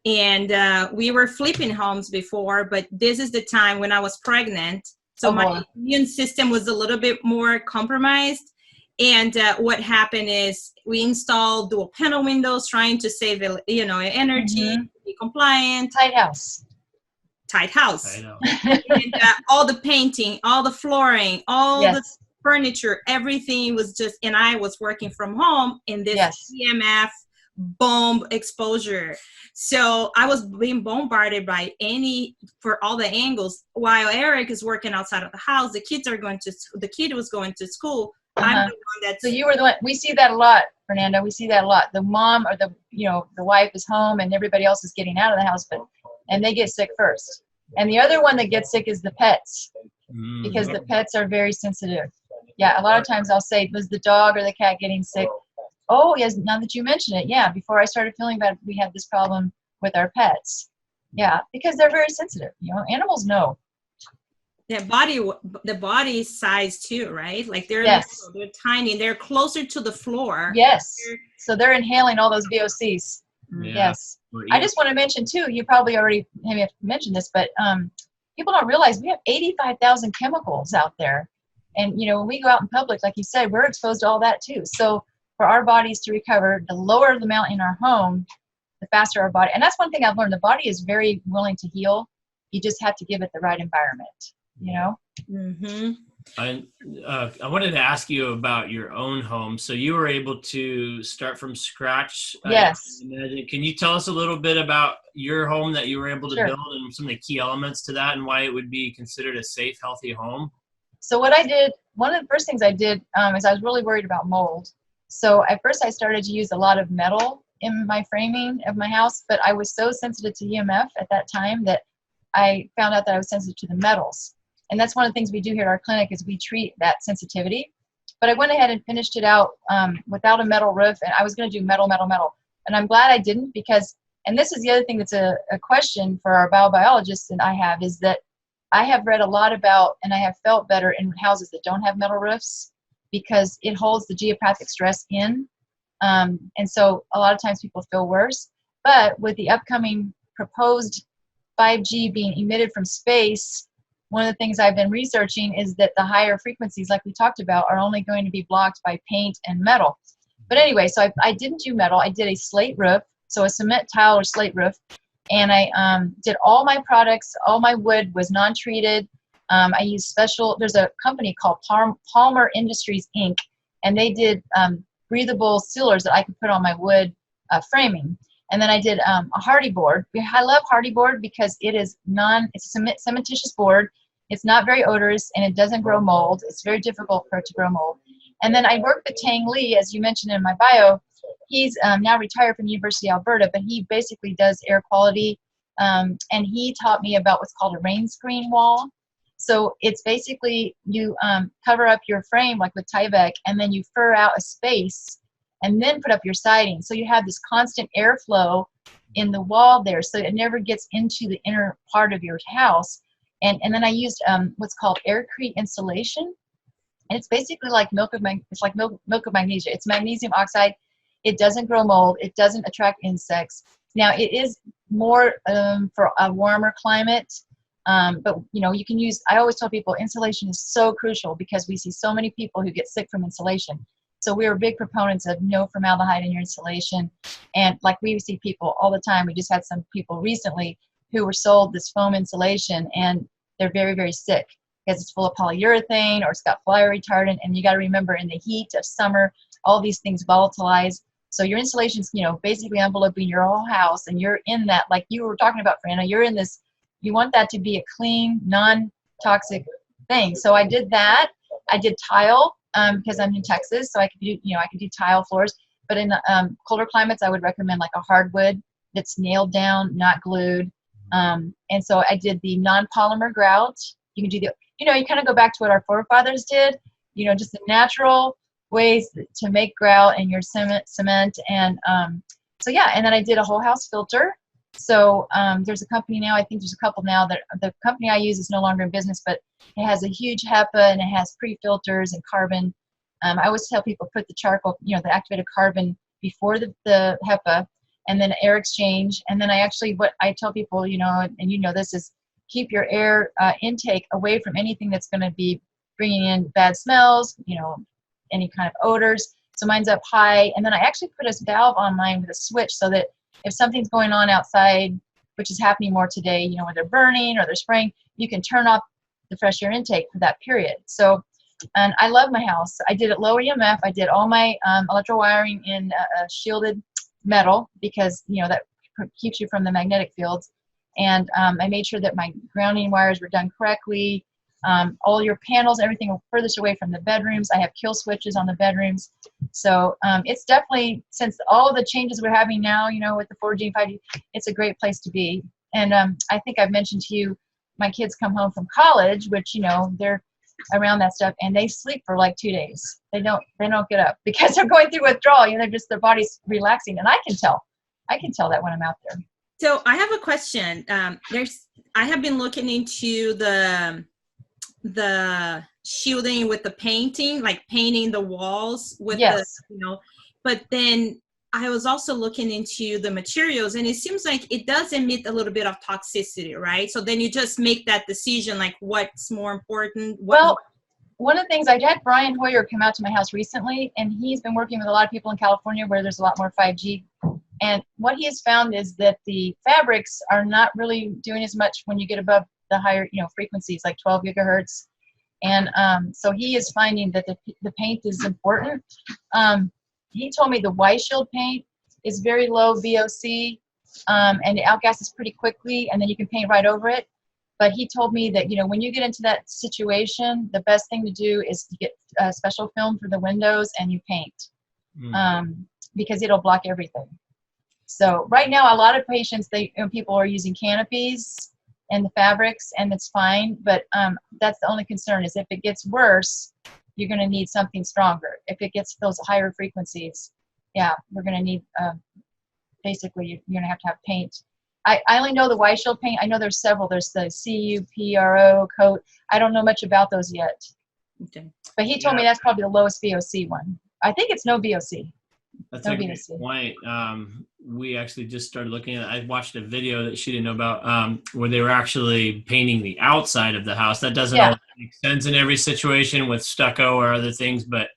and we were flipping homes before, but this is the time when I was pregnant. So my immune system was a little bit more compromised. And what happened is we installed dual panel windows, trying to save, energy, be compliant. Tight house. I know. And all the painting, all the flooring, all the furniture, everything was just, and I was working from home in this EMF bomb exposure. So I was being bombarded by for all the angles, while Eric is working outside of the house. The kid was going to school. I'm the one so you were the one. We see that a lot, Fernanda. We see that a lot. The mom or the wife is home and everybody else is getting out of the house, and they get sick first. And the other one that gets sick is the pets, because the pets are very sensitive. Yeah, a lot of times I'll say, was the dog or the cat getting sick? Oh, yes, now that you mention it, yeah, before I started feeling bad, we had this problem with our pets. Yeah, because they're very sensitive. Animals know. Their the body size too, right? Like they're Yes. little, they're tiny, they're closer to the floor. Yes. So they're inhaling all those VOCs. Yeah. Yes. I just want to mention too, you probably already maybe have mentioned this, but people don't realize we have 85,000 chemicals out there. And, when we go out in public, like you said, we're exposed to all that too. So for our bodies to recover, the lower the amount in our home, the faster our body. And that's one thing I've learned. The body is very willing to heal. You just have to give it the right environment, Mm-hmm. I wanted to ask you about your own home. So you were able to start from scratch. Yes. Can you tell us a little bit about your home that you were able to Sure. build and some of the key elements to that and why it would be considered a safe, healthy home? So what I did, one of the first things I did is I was really worried about mold. So at first I started to use a lot of metal in my framing of my house, but I was so sensitive to EMF at that time that I found out that I was sensitive to the metals. And that's one of the things we do here at our clinic is we treat that sensitivity. But I went ahead and finished it out without a metal roof, and I was going to do metal. And I'm glad I didn't because, and this is the other thing that's a question for our biobiologists and I have, is that I have read a lot about and I have felt better in houses that don't have metal roofs because it holds the geopathic stress in. And so a lot of times people feel worse. But with the upcoming proposed 5G being emitted from space, one of the things I've been researching is that the higher frequencies, like we talked about, are only going to be blocked by paint and metal. But anyway, so I didn't do metal. I did a slate roof, so a cement tile or slate roof. And I did all my products, all my wood was non-treated. I used there's a company called Palmer Industries, Inc., and they did breathable sealers that I could put on my wood framing. And then I did a hardy board. I love hardy board because it's a cementitious board. It's not very odorous and it doesn't grow mold. It's very difficult for it to grow mold. And then I worked with Tang Lee, as you mentioned in my bio. He's now retired from the University of Alberta, but he basically does air quality. And he taught me about what's called a rain screen wall. So it's basically you cover up your frame like with Tyvek, and then you fur out a space and then put up your siding. So you have this constant airflow in the wall there, so it never gets into the inner part of your house. And then I used what's called aircrete insulation. And it's basically like milk of magnesia. It's magnesium oxide. It doesn't grow mold. It doesn't attract insects. Now it is more for a warmer climate, but you can use. I always tell people insulation is so crucial because we see so many people who get sick from insulation. So we are big proponents of no formaldehyde in your insulation, and like we see people all the time. We just had some people recently who were sold this foam insulation, and they're very, very sick because it's full of polyurethane or it's got fire retardant. And you got to remember, in the heat of summer, all these things volatilize. So your insulation's, basically enveloping your whole house, and you're in that, like you were talking about, Fran, you're in this, you want that to be a clean, non-toxic thing. So I did that. I did tile because I'm in Texas, so I could do tile floors. But in colder climates, I would recommend like a hardwood that's nailed down, not glued. And so I did the non-polymer grout. You can do you kind of go back to what our forefathers did, just the natural ways to make grout and your cement. And so yeah, and then I did a whole house filter. So there's a company now, I think there's a couple now, that the company I use is no longer in business, but it has a huge HEPA and it has pre-filters and carbon. I always tell people put the charcoal, the activated carbon before the HEPA, and then air exchange. And then what I tell people, and this is keep your air intake away from anything that's going to be bringing in bad smells, any kind of odors. So mine's up high. And then I actually put a valve on mine with a switch so that if something's going on outside, which is happening more today, when they're burning or they're spraying, you can turn off the fresh air intake for that period. So, and I love my house. I did it low EMF. I did all my electrical wiring in shielded metal because, that keeps you from the magnetic fields. And I made sure that my grounding wires were done correctly. All your panels, everything furthest away from the bedrooms. I have kill switches on the bedrooms. So it's definitely, since all the changes we're having now, with the 4G and 5G, it's a great place to be. And I think I've mentioned to you, my kids come home from college, which, they're around that stuff, and they sleep for like 2 days. They don't get up because they're going through withdrawal. They're just, their body's relaxing, and I can tell that when I'm out there. So I have a question. I have been looking into the shielding with the painting, like painting the walls with but then I was also looking into the materials, and it seems like it does emit a little bit of toxicity, right? So then you just make that decision, like what's more important. Well, one of the things, I had Brian Hoyer come out to my house recently, and he's been working with a lot of people in California where there's a lot more 5G. And what he has found is that the fabrics are not really doing as much when you get above the higher, frequencies, like 12 gigahertz. And so he is finding that the paint is important. He told me the Y-Shield paint is very low VOC, and it outgasses pretty quickly, and then you can paint right over it. But he told me that, when you get into that situation, the best thing to do is to get a special film for the windows and you paint, because it'll block everything. So right now, a lot of patients, people are using canopies and the fabrics, and it's fine. But that's the only concern, is if it gets worse, you're going to need something stronger. If it gets those higher frequencies, we're going to need, basically, you're going to have paint. I only know the Y-Shield paint. I know there's several. There's the CUPRO coat. I don't know much about those yet. Okay. But he told me that's probably the lowest VOC one. I think it's no VOC. That's a good point. We actually just started looking at, I watched a video that she didn't know about, where they were actually painting the outside of the house. That doesn't always make sense in every situation with stucco or other things, but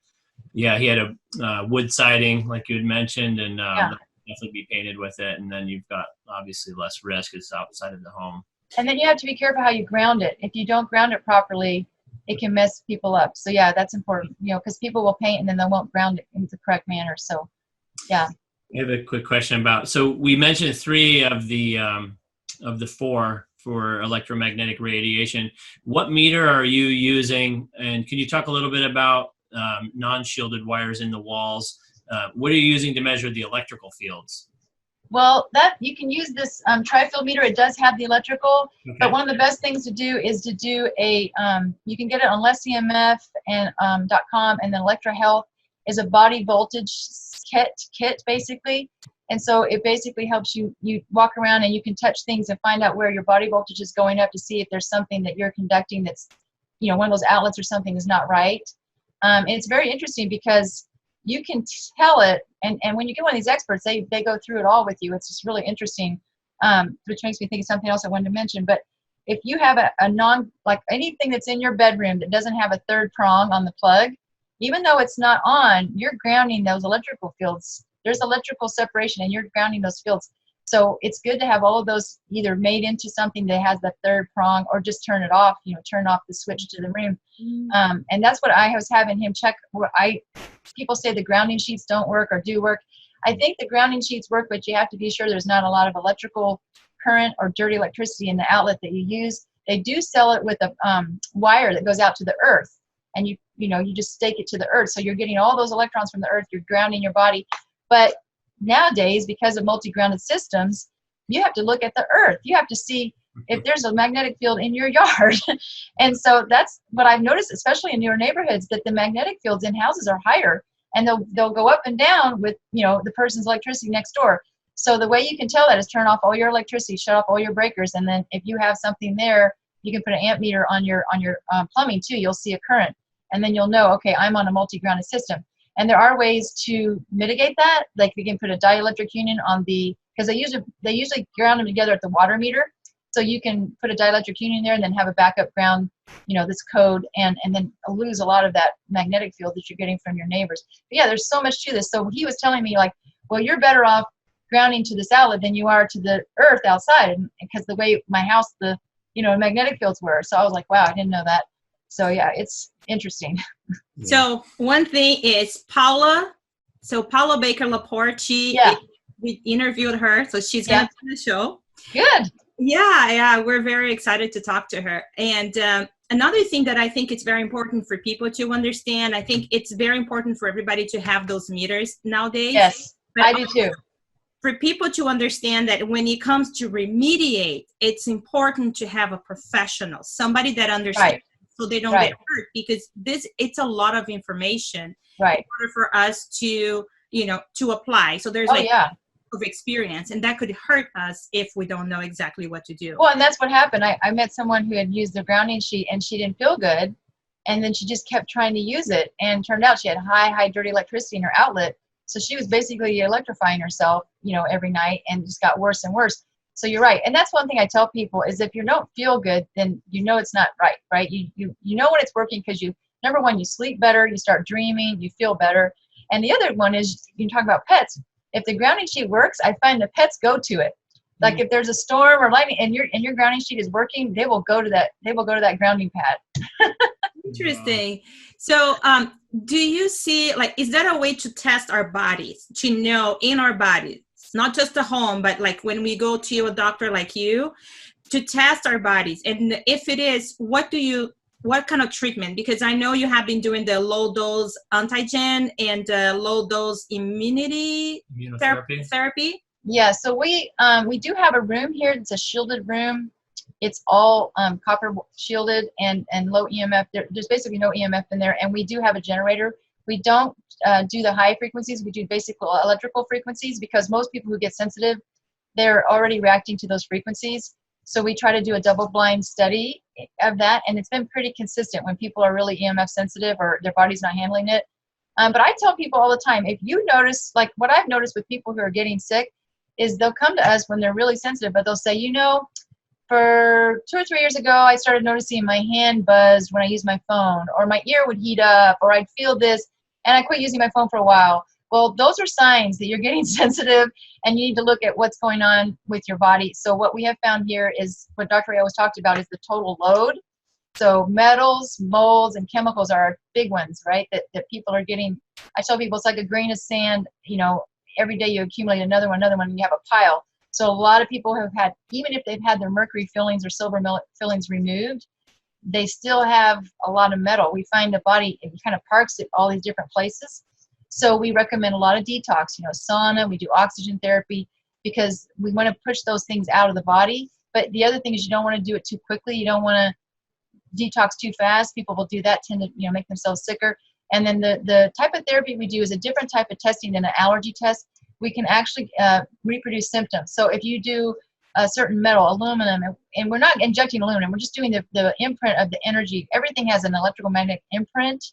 he had a wood siding, like you had mentioned, and definitely be painted with it. And then you've got obviously less risk. It's outside of the home. And then you have to be careful how you ground it. If you don't ground it properly, it can mess people up. So that's important, because people will paint and then they won't ground it in the correct manner. So I have a quick question about, so we mentioned 3 of the 4 for electromagnetic radiation. What meter are you using? And can you talk a little bit about non-shielded wires in the walls? What are you using to measure the electrical fields? Well, you can use this tri-field meter. It does have the electrical, but one of the best things to do is to do a, you can get it on LessEMF and .com, and then ElectroHealth is a body voltage kit basically. And so it basically helps you walk around and you can touch things and find out where your body voltage is going up to see if there's something that you're conducting that's, one of those outlets or something is not right. And it's very interesting because you can tell it, and when you get one of these experts, they go through it all with you. It's just really interesting, which makes me think of something else I wanted to mention. But if you have like anything that's in your bedroom that doesn't have a third prong on the plug, even though it's not on, you're grounding those electrical fields. There's electrical separation, and you're grounding those fields. So it's good to have all of those either made into something that has the third prong, or just turn it off, turn off the switch to the room. And that's what I was having him check. People say the grounding sheets don't work or do work. I think the grounding sheets work, but you have to be sure there's not a lot of electrical current or dirty electricity in the outlet that you use. They do sell it with a wire that goes out to the earth, and you just stake it to the earth. So you're getting all those electrons from the earth, you're grounding your body. But nowadays, because of multi-grounded systems, you have to look at the earth. You have to see if there's a magnetic field in your yard. And so that's what I've noticed, especially in newer neighborhoods, that the magnetic fields in houses are higher, and they'll go up and down with, the person's electricity next door. So the way you can tell that is turn off all your electricity, shut off all your breakers, and then if you have something there, you can put an amp meter on your plumbing too. You'll see a current, and then you'll know, okay, I'm on a multi-grounded system. And there are ways to mitigate that. Like you can put a dielectric union on because they usually ground them together at the water meter. So you can put a dielectric union there and then have a backup ground, this code, and then lose a lot of that magnetic field that you're getting from your neighbors. But yeah, there's so much to this. So he was telling me, like, well, you're better off grounding to this outlet than you are to the earth outside, because the way my house, the magnetic fields were. So I was like, wow, I didn't know that. So yeah, it's interesting. So one thing is Paula. So Paula Baker Laporte, we interviewed her, so she's going to be on the show. Good. Yeah, we're very excited to talk to her. And another thing that I think it's very important for people to understand, I think it's very important for everybody to have those meters nowadays. Yes, but I do too. For people to understand that when it comes to remediate, it's important to have a professional, somebody that understands so they don't Right. get hurt, because it's a lot of information in Right. order for us to, to apply. So there's Oh, like yeah. of experience, and that could hurt us if we don't know exactly what to do. Well, and that's what happened. I met someone who had used the grounding sheet and she didn't feel good. And then she just kept trying to use it. And turned out she had high dirty electricity in her outlet. So she was basically electrifying herself, every night, and just got worse and worse. So you're right. And that's one thing I tell people is if you don't feel good, then it's not right, right? You know when it's working because number one, you sleep better, you start dreaming, you feel better. And the other one is, you can talk about pets. If the grounding sheet works, I find the pets go to it. Like if there's a storm or lightning and your grounding sheet is working, they will go to that grounding pad. Interesting. So do you see, like, is that a way to test our bodies, to know in our bodies, not just at home, but like when we go to a doctor like you, to test our bodies? And if it is, what kind of treatment? Because I know you have been doing the low dose antigen and low dose immunotherapy. Yeah, so we do have a room here. It's a shielded room. It's all copper shielded and low EMF. There's basically no EMF in there, and we do have a generator. We don't do the high frequencies. We do basic electrical frequencies because most people who get sensitive, they're already reacting to those frequencies. So we try to do a double-blind study of that, and it's been pretty consistent when people are really EMF sensitive or their body's not handling it. But I tell people all the time, if you notice, like what I've noticed with people who are getting sick, is they'll come to us when they're really sensitive, but they'll say, for 2 or 3 years ago, I started noticing my hand buzzed when I used my phone, or my ear would heat up, or I'd feel this, and I quit using my phone for a while. Well, those are signs that you're getting sensitive, and you need to look at what's going on with your body. So what we have found here is what Dr. Ray always talked about is the total load. So metals, molds, and chemicals are big ones, right, that people are getting. I tell people it's like a grain of sand, every day you accumulate another one, and you have a pile. So a lot of people have had, even if they've had their mercury fillings or silver fillings removed, they still have a lot of metal. We find the body, it kind of parks at all these different places. So we recommend a lot of detox, sauna, we do oxygen therapy, because we want to push those things out of the body. But the other thing is you don't want to do it too quickly. You don't want to detox too fast. People will do that, tend to make themselves sicker. And then the type of therapy we do is a different type of testing than an allergy test. We can actually reproduce symptoms. So if you do a certain metal, aluminum, and we're not injecting aluminum, we're just doing the imprint of the energy. Everything has an electromagnetic imprint,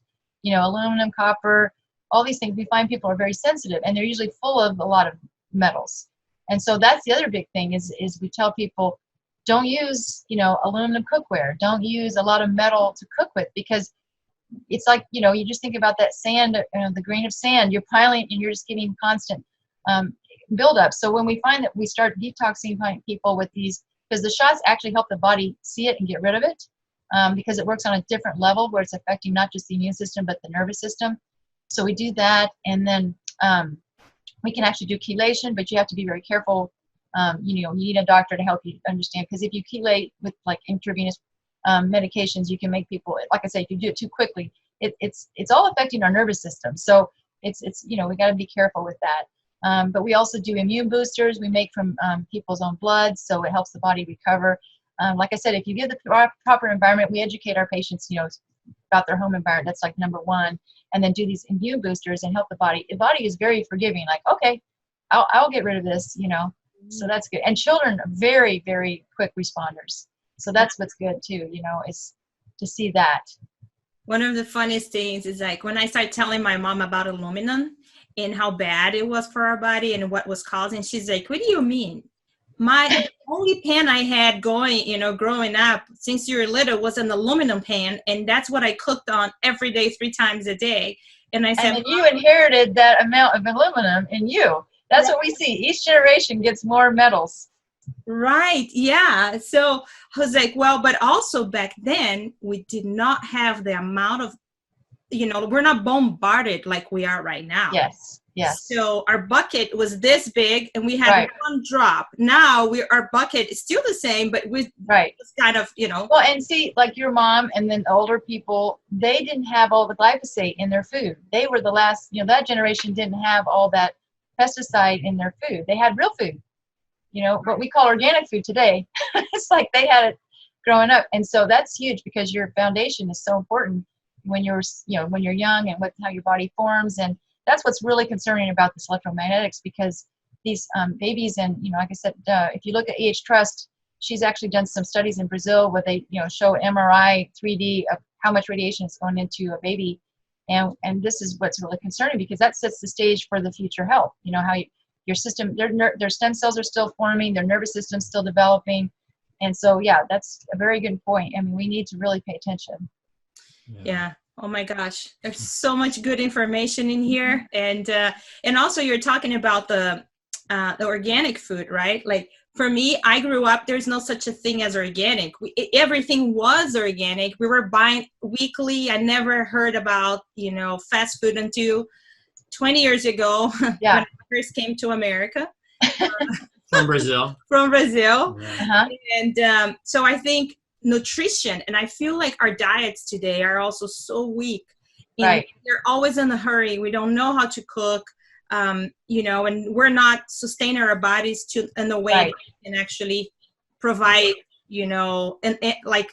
aluminum, copper, all these things. We find people are very sensitive, and they're usually full of a lot of metals. And so that's the other big thing is we tell people, don't use, aluminum cookware. Don't use a lot of metal to cook with, because it's like, you just think about that sand, the grain of sand, you're piling and you're just getting constant buildup. So when we find that we start detoxing people with these, because the shots actually help the body see it and get rid of it, because it works on a different level where it's affecting not just the immune system, but the nervous system. So we do that. And then we can actually do chelation, but you have to be very careful. You need a doctor to help you understand, because if you chelate with like intravenous medications, you can make people, like I say, if you do it too quickly, it's all affecting our nervous system. So it's we got to be careful with that. But we also do immune boosters we make from people's own blood, so it helps the body recover. Like I said, if you give the proper environment, we educate our patients, about their home environment. That's like number one. And then do these immune boosters and help the body. The body is very forgiving. Like, okay, I'll get rid of this, So that's good. And children are very, very quick responders. So that's what's good too, is to see that. One of the funniest things is like when I started telling my mom about aluminum and how bad it was for our body and what was causing, she's like, what do you mean? My only pan I had going, growing up since you were little was an aluminum pan. And that's what I cooked on every day, 3 times a day. And I said, and you inherited that amount of aluminum in you. That's what we see. Each generation gets more metals. Right. Yeah. So I was like, well, but also back then we did not have the amount of, we're not bombarded like we are right now. Yes. Yes. So our bucket was this big and we had one drop. Now our bucket is still the same, but we just kind of, Well, and see, like your mom and then older people, they didn't have all the glyphosate in their food. They were the last, that generation didn't have all that pesticide in their food. They had real food, what we call organic food today. It's like they had it growing up. And so that's huge because your foundation is so important when you're, when you're young, and how your body forms. And that's what's really concerning about this electromagnetics, because these babies, and, like I said, if you look at E.H. Trust, she's actually done some studies in Brazil where they, show MRI 3D of how much radiation is going into a baby. And this is what's really concerning, because that sets the stage for the future health. How your system, their stem cells are still forming, their nervous system's still developing. And so, yeah, that's a very good point. I mean, we need to really pay attention. Yeah. Oh my gosh, there's so much good information in here. And also you're talking about the organic food, right? Like, for me, I grew up, there's no such a thing as organic. Everything was organic. We were buying weekly. I never heard about, fast food until 20 years ago, Yeah. when I first came to America. From Brazil. From Brazil. Right. Uh-huh. And so I think nutrition, and I feel like our diets today are also so weak. And Right. they're always in a hurry. We don't know how to cook. And we're not sustaining our bodies in the way Right. that we can actually provide, and like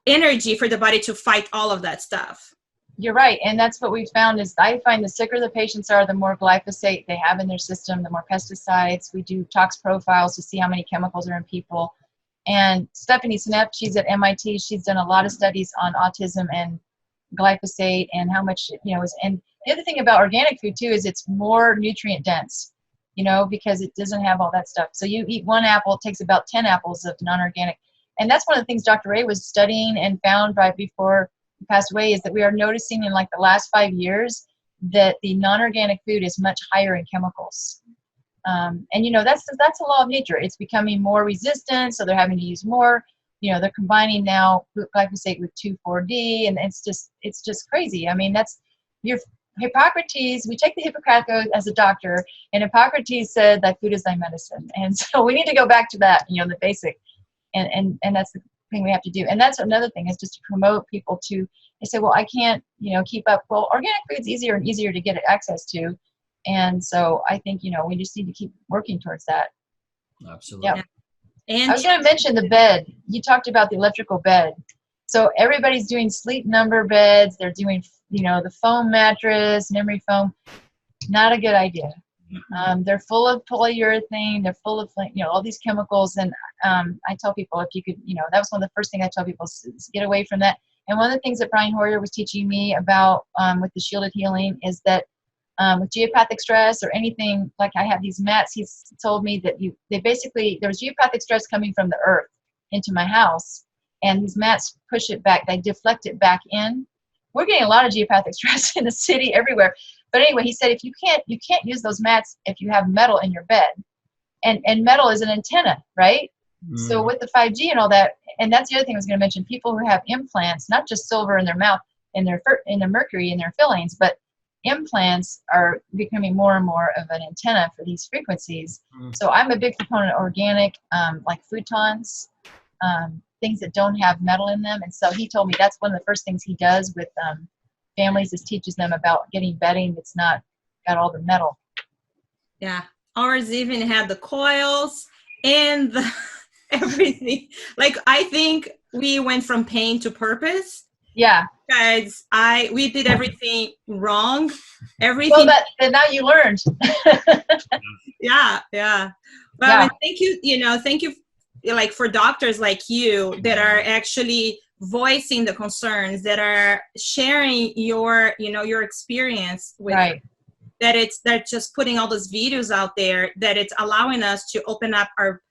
energy for the body to fight all of that stuff. You're right. And that's what we found is, I find the sicker the patients are, the more glyphosate they have in their system, the more pesticides. We do tox profiles to see how many chemicals are in people. And Stephanie Snepp, she's at MIT. She's done a lot of studies on autism and glyphosate and how much, is. And the other thing about organic food too is it's more nutrient dense, because it doesn't have all that stuff. So you eat one apple, it takes about 10 apples of non-organic. And that's one of the things Dr. Ray was studying and found right before he passed away, is that we are noticing in like the last 5 years that the non-organic food is much higher in chemicals. And that's a law of nature. It's becoming more resistant, so they're having to use more. They're combining now glyphosate with 2,4-D, and it's just crazy. I mean, that's your Hippocrates. We take the Hippocratic Oath as a doctor, and Hippocrates said that food is thy medicine. And so we need to go back to that, the basic, and that's the thing we have to do. And that's another thing, is just to promote people to. They say, well, I can't, keep up. Well, organic food's easier and easier to get access to. And so I think, we just need to keep working towards that. Absolutely. Yep. And I was going to mention the bed. You talked about the electrical bed. So everybody's doing sleep number beds. They're doing, the foam mattress, memory foam. Not a good idea. They're full of polyurethane. They're full of, all these chemicals. And I tell people, if you could, that was one of the first things I tell people, is get away from that. And one of the things that Brian Hoyer was teaching me about with the shielded healing is that with geopathic stress or anything, like I have these mats, he's told me that there was geopathic stress coming from the earth into my house, and these mats push it back, they deflect it back in. We're getting a lot of geopathic stress in the city everywhere. But anyway, he said, you can't use those mats if you have metal in your bed. And metal is an antenna, right? Mm. So with the 5G and all that, and that's the other thing I was going to mention, people who have implants, not just silver in their mouth, in their mercury in their fillings, but implants are becoming more and more of an antenna for these frequencies. Mm. So I'm a big proponent of organic, like futons, things that don't have metal in them. And so he told me that's one of the first things he does with families, is teaches them about getting bedding that's not got all the metal. Yeah, ours even had the coils and the everything. Like, I think we went from pain to purpose. Yeah. Because we did everything wrong. Everything. Well, then now you learned. Yeah. Well, yeah. Thank you, like, for doctors like you that are actually voicing the concerns, that are sharing your experience with. Right. They're just putting all those videos out there, that it's allowing us to open up our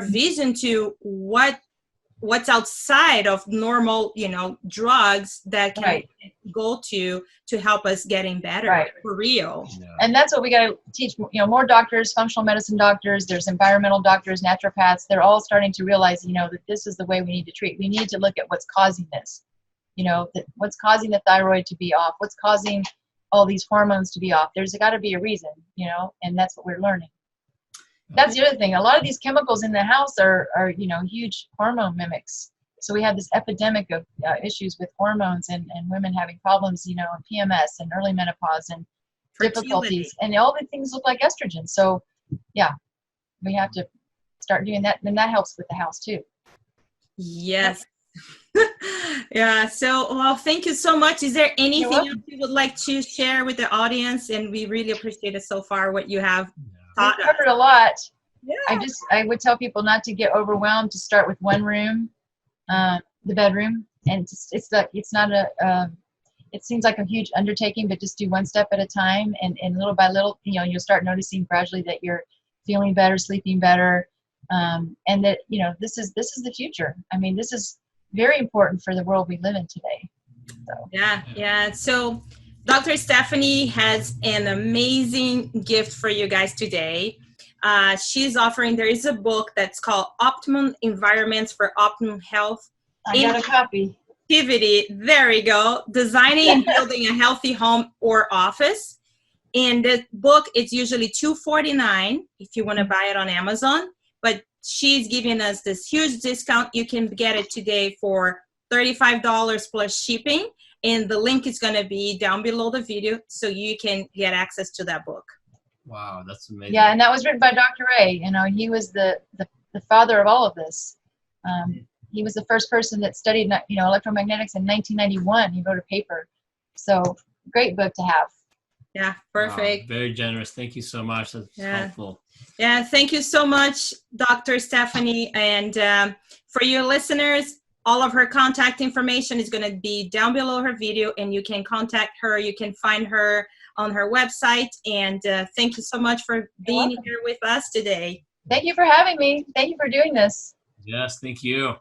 vision to what's outside of normal, drugs that can go to help us getting better for real. Yeah. And that's what we got to teach, more doctors, functional medicine doctors, there's environmental doctors, naturopaths. They're all starting to realize, that this is the way we need to treat. We need to look at what's causing this, what's causing the thyroid to be off, what's causing all these hormones to be off. There's got to be a reason, and that's what we're learning. That's the other thing. A lot of these chemicals in the house are huge hormone mimics. So we have this epidemic of issues with hormones and women having problems, and PMS and early menopause and difficulties. And all the things look like estrogen. So, yeah, we have to start doing that. And that helps with the house, too. Yes. Yeah. So, well, thank you so much. Is there anything else you would like to share with the audience? And we really appreciate it so far, what you have taught We us. covered a lot. Yeah. I would tell people not to get overwhelmed, to start with one room, the bedroom, and it's not it seems like a huge undertaking, but just do one step at a time, and little by little, you'll start noticing gradually that you're feeling better, sleeping better, and that this is the future. I mean, this is very important for the world we live in today. So. Yeah. So Dr. Stephanie has an amazing gift for you guys today. She's offering, there is a book that's called Optimum Environments for Optimum Health. I got a copy. There we go. Designing and building a healthy home or office. And the book, it's usually $2.49 if you want to buy it on Amazon. But she's giving us this huge discount. You can get it today for $35 plus shipping. And the link is going to be down below the video so you can get access to that book. Wow, that's amazing. Yeah, and that was written by Dr. Ray. He was the father of all of this. He was the first person that studied, electromagnetics in 1991. He wrote a paper. So, great book to have. Yeah, perfect. Wow, very generous. Thank you so much. That's helpful. Yeah, thank you so much, Dr. Stephanie. And for your listeners, all of her contact information is going to be down below her video, and you can contact her. You can find her on her website. And thank you so much for being here with us today. Thank you for having me. Thank you for doing this. Yes, thank you.